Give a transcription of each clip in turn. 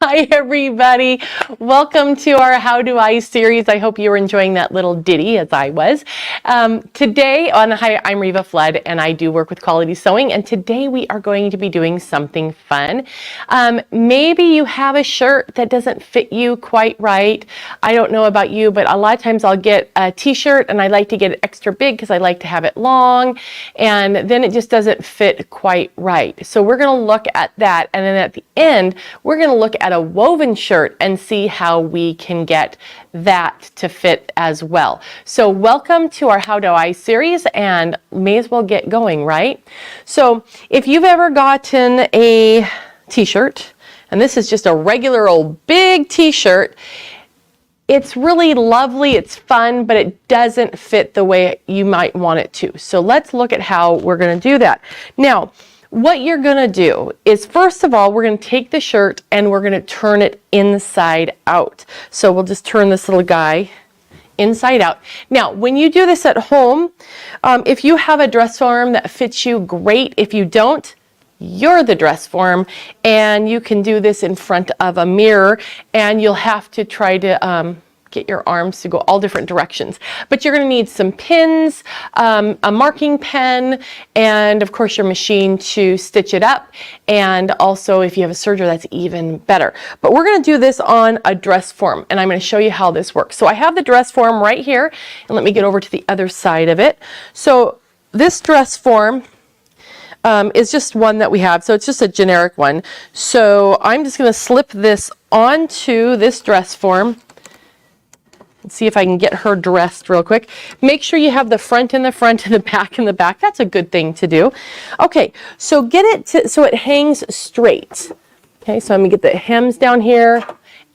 Hi everybody, welcome to our How Do I series. I hope you were enjoying that little ditty as I was. Today on Hi, I'm Reva Flood and I do work with Quality Sewing, and today we are going to be doing something fun. Maybe you have a shirt that doesn't fit you quite right. I don't know about you, but a lot of times I'll get a t-shirt and I like to get it extra big because I like to have it long, and then it just doesn't fit quite right. So we're going to look at that, and then at the end we're going to look at a woven shirt and see how we can get that to fit as well. So welcome to our How Do I series, and may as well get going, right? So if you've ever gotten a t-shirt, and this is just a regular old big t-shirt, it's really lovely, it's fun, but it doesn't fit the way you might want it to. So let's look at how we're going to do that. Now, what you're going to do is, first of all, we're going to take the shirt and we're going to turn it inside out. So we'll just turn this little guy inside out. Now, when you do this at home, if you have a dress form that fits you, great. If you don't, you're the dress form, and you can do this in front of a mirror, and you'll have to try to get your arms to go all different directions. But you're going to need some pins, a marking pen, and of course your machine to stitch it up. And also, if you have a serger, that's even better. But we're going to do this on a dress form, and I'm going to show you how this works. So I have the dress form right here, and let me get over to the other side of it. So this dress form is just one that we have, so it's just a generic one. So I'm just going to slip this onto this dress form. Let's see if I can get her dressed real quick. Make sure you have the front in the front and the back in the back. That's a good thing to do. Okay, so get it so it hangs straight. Okay, so I'm going to get the hems down here.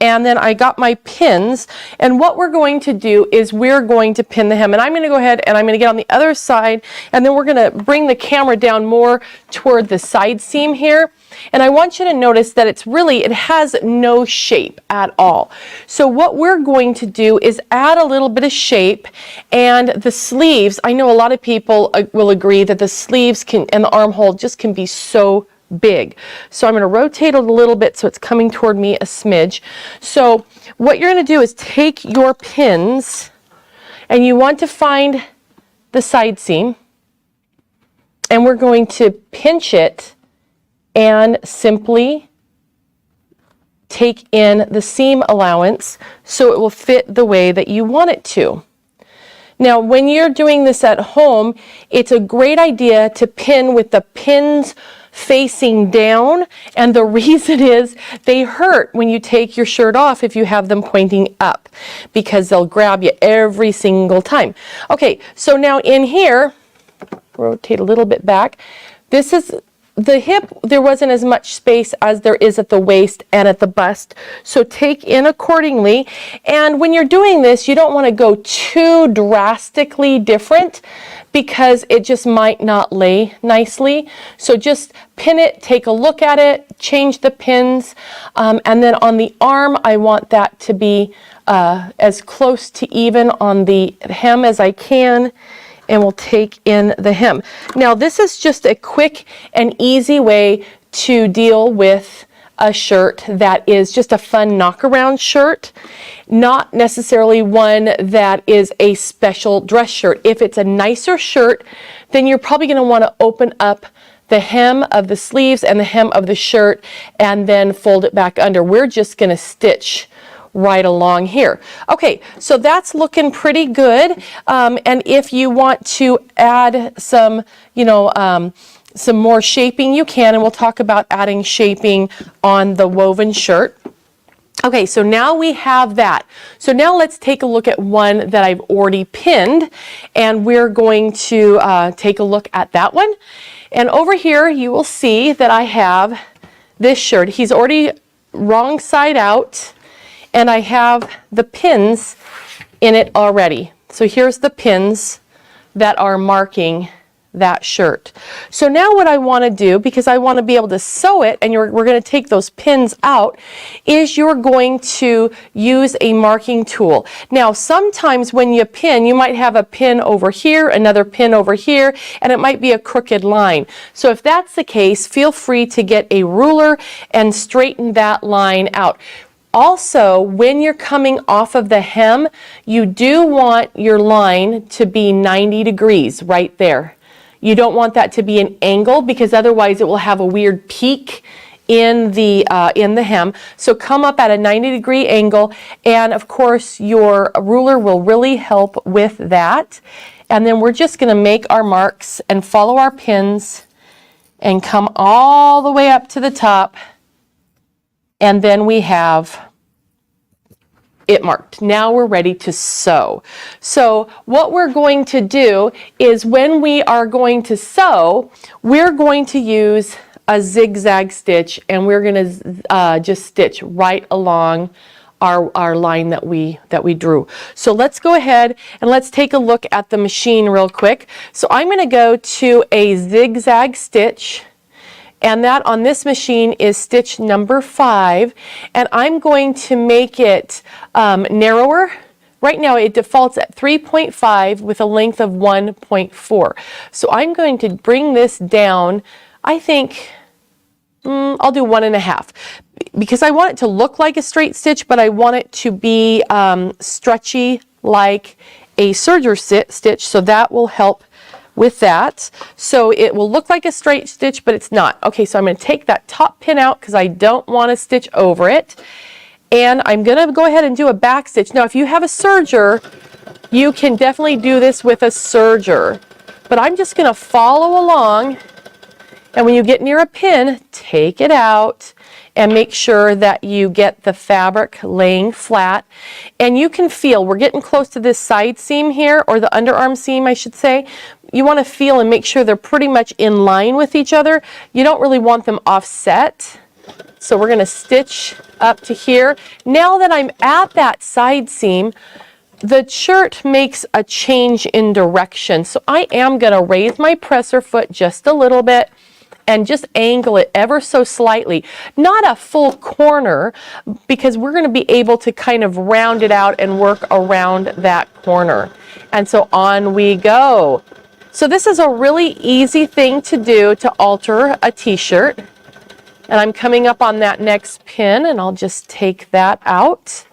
And then I got my pins, and what we're going to do is we're going to pin the hem, and I'm going to go ahead and I'm going to get on the other side, and then we're going to bring the camera down more toward the side seam here. And I want you to notice that it has no shape at all. So what we're going to do is add a little bit of shape, and the sleeves, I know a lot of people will agree that the sleeves and the armhole just can be so big. So I'm going to rotate it a little bit so it's coming toward me a smidge. So what you're going to do is take your pins, and you want to find the side seam, and we're going to pinch it and simply take in the seam allowance so it will fit the way that you want it to. Now, when you're doing this at home, it's a great idea to pin with the pins facing down, and the reason is they hurt when you take your shirt off if you have them pointing up, because they'll grab you every single time. Okay, so now in here, rotate a little bit back. This is the hip. There wasn't as much space as there is at the waist and at the bust, so take in accordingly. And when you're doing this, you don't want to go too drastically different, because it just might not lay nicely. So just pin it, take a look at it, change the pins, and then on the arm I want that to be as close to even on the hem as I can, and we'll take in the hem. Now this is just a quick and easy way to deal with a shirt that is just a fun knock-around shirt, not necessarily one that is a special dress shirt. If it's a nicer shirt, then you're probably going to want to open up the hem of the sleeves and the hem of the shirt and then fold it back under. We're just going to stitch right along here. Okay, so that's looking pretty good. And if you want to add some, some more shaping, you can, and we'll talk about adding shaping on the woven shirt. Okay, so now we have that. So now let's take a look at one that I've already pinned, and we're going to take a look at that one. And over here you will see that I have this shirt. He's already wrong side out, and I have the pins in it already. So here's the pins that are marking that shirt. So now what I want to do, because I want to be able to sew it, and we're going to take those pins out, is you're going to use a marking tool. Now sometimes when you pin, you might have a pin over here, another pin over here, and it might be a crooked line. So if that's the case, feel free to get a ruler and straighten that line out. Also, when you're coming off of the hem, you do want your line to be 90 degrees right there. You don't want that to be an angle, because otherwise it will have a weird peak in the hem. So come up at a 90-degree angle, and of course your ruler will really help with that. And then we're just going to make our marks and follow our pins and come all the way up to the top, and then we have it marked. Now we're ready to sew. So what we're going to do is, when we are going to sew, we're going to use a zigzag stitch, and we're going to just stitch right along our line that we drew. So let's go ahead and let's take a look at the machine real quick. So I'm going to go to a zigzag stitch, and that on this machine is stitch number 5, and I'm going to make it narrower. Right now it defaults at 3.5 with a length of 1.4. So I'm going to bring this down, I think, I'll do 1.5, because I want it to look like a straight stitch, but I want it to be stretchy like a serger stitch, so that will help with that. So it will look like a straight stitch, but it's not. Okay, so I'm going to take that top pin out because I don't want to stitch over it. And I'm going to go ahead and do a back stitch. Now, if you have a serger, you can definitely do this with a serger. But I'm just going to follow along. And when you get near a pin, take it out and make sure that you get the fabric laying flat. And you can feel, we're getting close to this side seam here, or the underarm seam, I should say. You want to feel and make sure they're pretty much in line with each other. You don't really want them offset. So we're going to stitch up to here. Now that I'm at that side seam, the shirt makes a change in direction. So I am going to raise my presser foot just a little bit and just angle it ever so slightly. Not a full corner, because we're going to be able to kind of round it out and work around that corner. And so on we go. So this is a really easy thing to do to alter a t-shirt. And I'm coming up on that next pin, and I'll just take that out.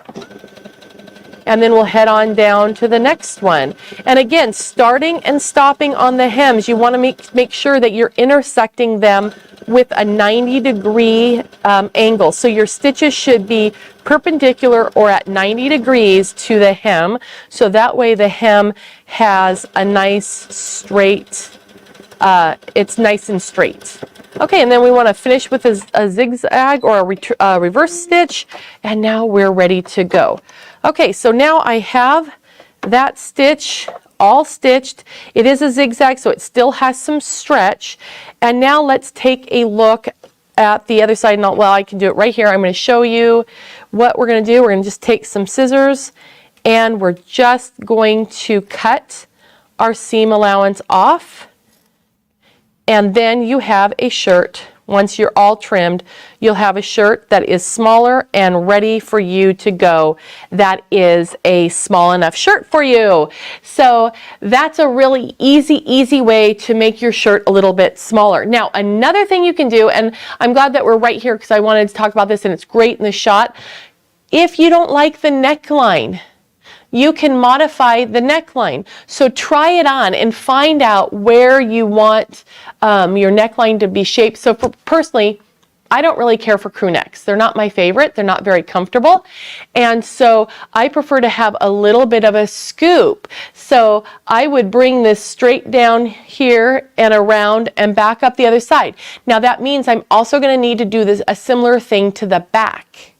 And then we'll head on down to the next one. And again, starting and stopping on the hems, you want to make sure that you're intersecting them with a 90-degree angle. So your stitches should be perpendicular or at 90 degrees to the hem. So that way the hem has a nice straight, it's nice and straight. Okay, and then we want to finish with a zigzag or a reverse stitch, and now we're ready to go. Okay, so now I have that stitch all stitched. It is a zigzag, so it still has some stretch. And now let's take a look at the other side. Well, I can do it right here. I'm going to show you what we're going to do. We're going to just take some scissors, and we're just going to cut our seam allowance off. And then you have a shirt. Once you're all trimmed, you'll have a shirt that is smaller and ready for you to go. That is a small enough shirt for you. So that's a really easy way to make your shirt a little bit smaller. Now, another thing you can do, and I'm glad that we're right here because I wanted to talk about this and it's great in the shot. If you don't like the neckline, you can modify the neckline. So try it on and find out where you want your neckline to be shaped. So personally, I don't really care for crew necks. They're not my favorite. They're not very comfortable. And so I prefer to have a little bit of a scoop. So I would bring this straight down here and around and back up the other side. Now that means I'm also going to need to do a similar thing to the back.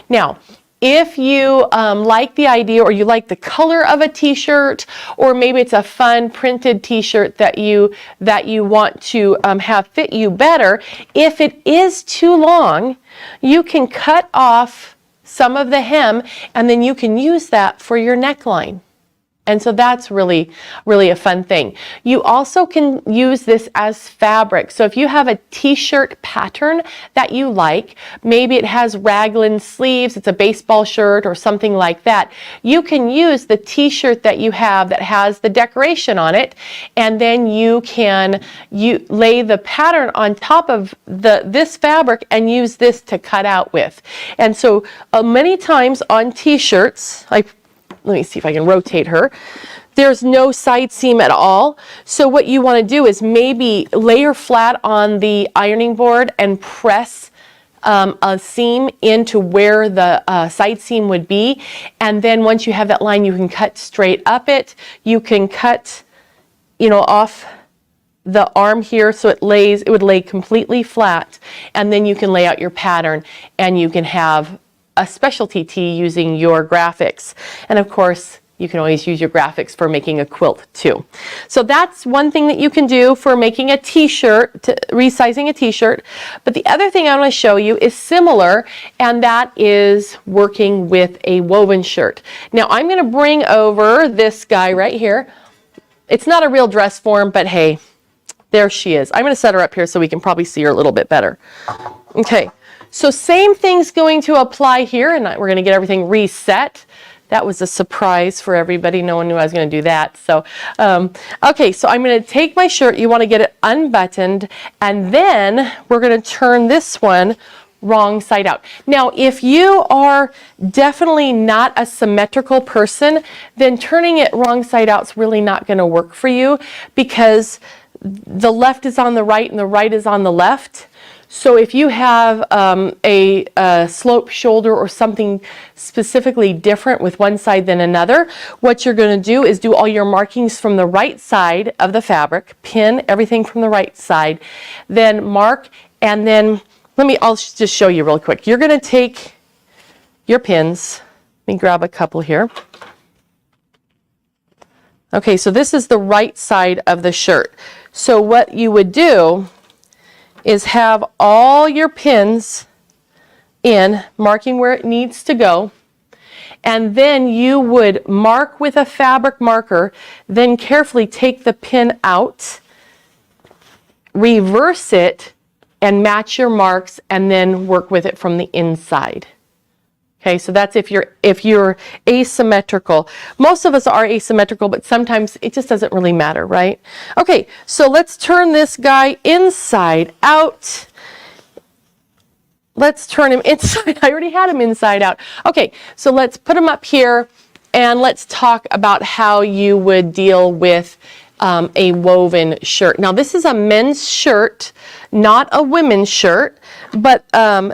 Now, if you like the idea or you like the color of a t-shirt, or maybe it's a fun printed t-shirt that you want to have fit you better, if it is too long, you can cut off some of the hem and then you can use that for your neckline. And so that's really, really a fun thing. You also can use this as fabric. So if you have a t-shirt pattern that you like, maybe it has raglan sleeves, it's a baseball shirt or something like that, you can use the t-shirt that you have that has the decoration on it, and then you can lay the pattern on top of this fabric and use this to cut out with. And so many times on t-shirts, like, let me see if I can rotate her. There's no side seam at all. So what you want to do is maybe lay her flat on the ironing board and press a seam into where the side seam would be. And then once you have that line, you can cut straight up it. You can cut, off the arm here so it would lay completely flat. And then you can lay out your pattern and you can have a specialty tee using your graphics. And of course, you can always use your graphics for making a quilt too. So that's one thing that you can do for making a t-shirt, resizing a t-shirt. But the other thing I want to show you is similar, and that is working with a woven shirt. Now I'm going to bring over this guy right here. It's not a real dress form, but hey, there she is. I'm going to set her up here so we can probably see her a little bit better. Okay. So same thing's going to apply here, and we're going to get everything reset. That was a surprise for everybody. No one knew I was going to do that. So, okay, so I'm going to take my shirt. You want to get it unbuttoned, and then we're going to turn this one wrong side out. Now, if you are definitely not a symmetrical person, then turning it wrong side out is really not going to work for you, because the left is on the right and the right is on the left. So if you have a sloped shoulder or something specifically different with one side than another, what you're going to do is do all your markings from the right side of the fabric, pin everything from the right side, then mark, and then I'll just show you real quick. You're going to take your pins. Let me grab a couple here. Okay, so this is the right side of the shirt. So what you would do is have all your pins in, marking where it needs to go, and then you would mark with a fabric marker, then carefully take the pin out, reverse it, and match your marks, and then work with it from the inside. Okay, so that's if you're asymmetrical. Most of us are asymmetrical, but sometimes it just doesn't really matter, right? Okay, so let's turn this guy inside out. Let's turn him inside. I already had him inside out. Okay, so let's put him up here, and let's talk about how you would deal with a woven shirt. Now this is a men's shirt, not a women's shirt, but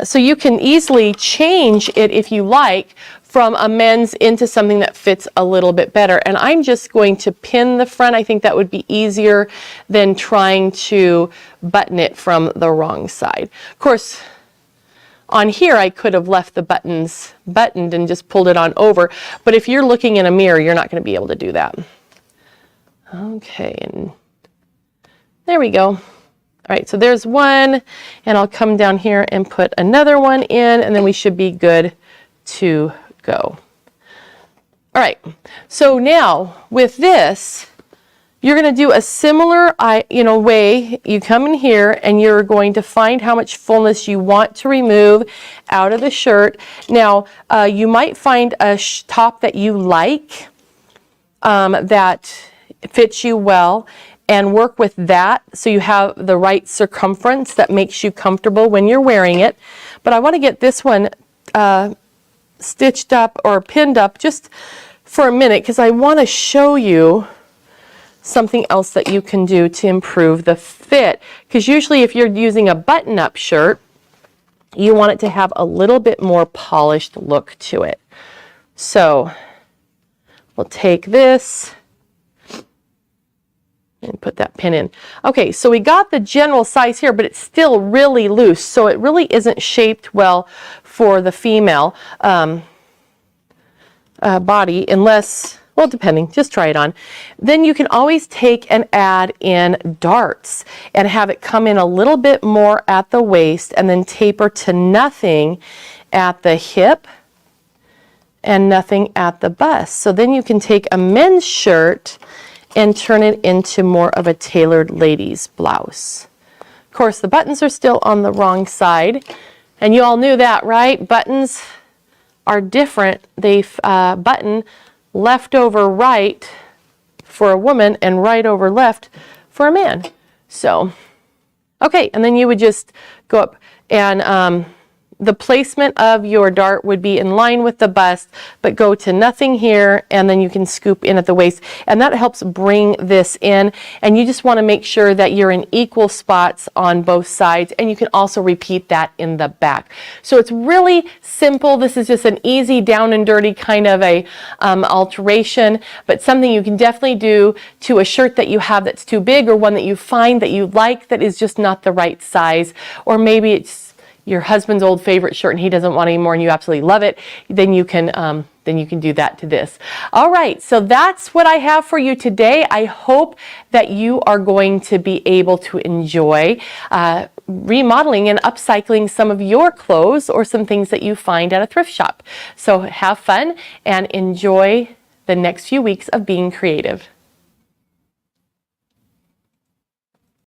so you can easily change it if you like from a men's into something that fits a little bit better. And I'm just going to pin the front. I think that would be easier than trying to button it from the wrong side. Of course, on here I could have left the buttons buttoned and just pulled it on over, but if you're looking in a mirror, you're not going to be able to do that. Okay, and there we go. All right, so there's one, and I'll come down here and put another one in, and then we should be good to go. All right, so now with this, you're going to do a similar way. You come in here, and you're going to find how much fullness you want to remove out of the shirt. Now, you might find a top that you like that fits you well, and work with that so you have the right circumference that makes you comfortable when you're wearing it. But I want to get this one stitched up or pinned up just for a minute, because I want to show you something else that you can do to improve the fit. Because usually if you're using a button-up shirt, you want it to have a little bit more polished look to it. So we'll take this and put that pin in. Okay, so we got the general size here, but it's still really loose, so it really isn't shaped well for the female body, unless, well, depending, just try it on. Then you can always take and add in darts and have it come in a little bit more at the waist and then taper to nothing at the hip. and nothing at the bust. So then you can take a men's shirt and turn it into more of a tailored ladies blouse. Of course, the buttons are still on the wrong side, and you all knew that, right? Buttons are different. They button left over right for a woman and right over left for a man. So, okay, and then you would just go up and the placement of your dart would be in line with the bust, but go to nothing here, and then you can scoop in at the waist, and that helps bring this in. And you just want to make sure that you're in equal spots on both sides, and you can also repeat that in the back. So it's really simple. This is just an easy down and dirty kind of a alteration, but something you can definitely do to a shirt that you have that's too big, or one that you find that you like that is just not the right size, or maybe it's your husband's old favorite shirt and he doesn't want it anymore and you absolutely love it, then you can do that to this. All right, so that's what I have for you today. I hope that you are going to be able to enjoy remodeling and upcycling some of your clothes or some things that you find at a thrift shop. So have fun and enjoy the next few weeks of being creative.